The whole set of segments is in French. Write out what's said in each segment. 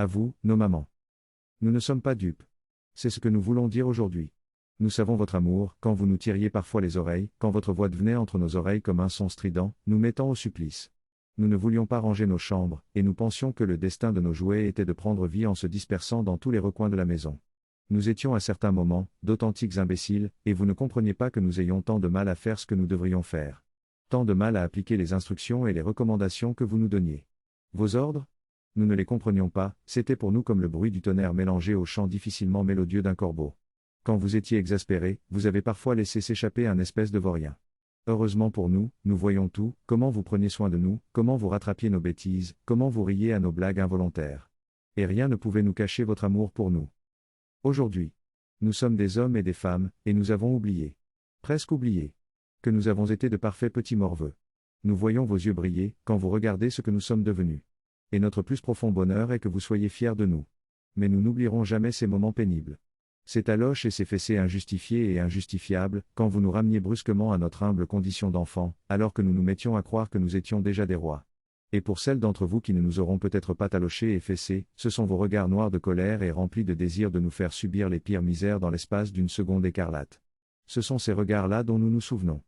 À vous, nos mamans. Nous ne sommes pas dupes. C'est ce que nous voulons dire aujourd'hui. Nous savons votre amour, quand vous nous tiriez parfois les oreilles, quand votre voix venait entre nos oreilles comme un son strident, nous mettant au supplice. Nous ne voulions pas ranger nos chambres, et nous pensions que le destin de nos jouets était de prendre vie en se dispersant dans tous les recoins de la maison. Nous étions à certains moments, d'authentiques imbéciles, et vous ne compreniez pas que nous ayons tant de mal à faire ce que nous devrions faire. Tant de mal à appliquer les instructions et les recommandations que vous nous donniez. Vos ordres ? Nous ne les comprenions pas, c'était pour nous comme le bruit du tonnerre mélangé au chant difficilement mélodieux d'un corbeau. Quand vous étiez exaspérés, vous avez parfois laissé s'échapper un espèce de vaurien. Heureusement pour nous, nous voyons tout, comment vous preniez soin de nous, comment vous rattrapiez nos bêtises, comment vous riez à nos blagues involontaires. Et rien ne pouvait nous cacher votre amour pour nous. Aujourd'hui, nous sommes des hommes et des femmes, et nous avons oublié. Presque oublié. Que nous avons été de parfaits petits morveux. Nous voyons vos yeux briller, quand vous regardez ce que nous sommes devenus. Et notre plus profond bonheur est que vous soyez fiers de nous. Mais nous n'oublierons jamais ces moments pénibles. Ces taloches et ces fessées injustifiées et injustifiables, quand vous nous rameniez brusquement à notre humble condition d'enfant, alors que nous nous mettions à croire que nous étions déjà des rois. Et pour celles d'entre vous qui ne nous auront peut-être pas talochés et fessés, ce sont vos regards noirs de colère et remplis de désir de nous faire subir les pires misères dans l'espace d'une seconde écarlate. Ce sont ces regards-là dont nous nous souvenons.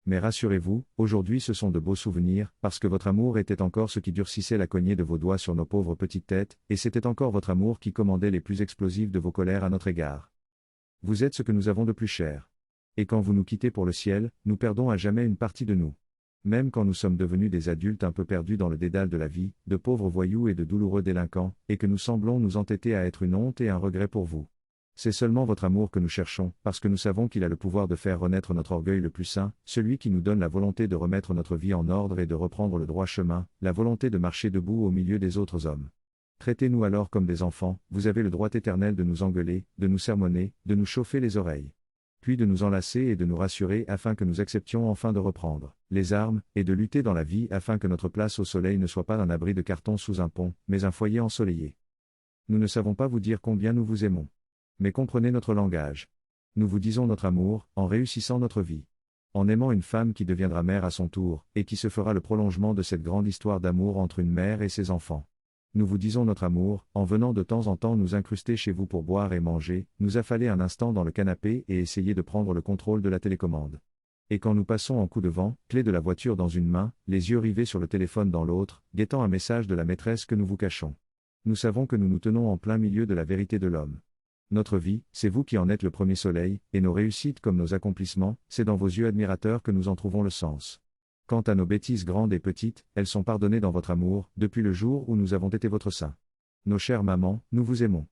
Mais rassurez-vous, aujourd'hui ce sont de beaux souvenirs, parce que votre amour était encore ce qui durcissait la cognée de vos doigts sur nos pauvres petites têtes, et c'était encore votre amour qui commandait les plus explosives de vos colères à notre égard. Vous êtes ce que nous avons de plus cher. Et quand vous nous quittez pour le ciel, nous perdons à jamais une partie de nous. Même quand nous sommes devenus des adultes un peu perdus dans le dédale de la vie, de pauvres voyous et de douloureux délinquants, et que nous semblons nous entêter à être une honte et un regret pour vous. C'est seulement votre amour que nous cherchons, parce que nous savons qu'il a le pouvoir de faire renaître notre orgueil le plus saint, celui qui nous donne la volonté de remettre notre vie en ordre et de reprendre le droit chemin, la volonté de marcher debout au milieu des autres hommes. Traitez-nous alors comme des enfants, vous avez le droit éternel de nous engueuler, de nous sermonner, de nous chauffer les oreilles. Puis de nous enlacer et de nous rassurer afin que nous acceptions enfin de reprendre les armes, et de lutter dans la vie afin que notre place au soleil ne soit pas un abri de carton sous un pont, mais un foyer ensoleillé. Nous ne savons pas vous dire combien nous vous aimons. Mais comprenez notre langage. Nous vous disons notre amour, en réussissant notre vie. En aimant une femme qui deviendra mère à son tour, et qui se fera le prolongement de cette grande histoire d'amour entre une mère et ses enfants. Nous vous disons notre amour, en venant de temps en temps nous incruster chez vous pour boire et manger, nous affaler un instant dans le canapé et essayer de prendre le contrôle de la télécommande. Et quand nous passons en coup de vent, clé de la voiture dans une main, les yeux rivés sur le téléphone dans l'autre, guettant un message de la maîtresse que nous vous cachons. Nous savons que nous nous tenons en plein milieu de la vérité de l'homme. Notre vie, c'est vous qui en êtes le premier soleil, et nos réussites comme nos accomplissements, c'est dans vos yeux admirateurs que nous en trouvons le sens. Quant à nos bêtises grandes et petites, elles sont pardonnées dans votre amour, depuis le jour où nous avons été votre sein. Nos chères mamans, nous vous aimons.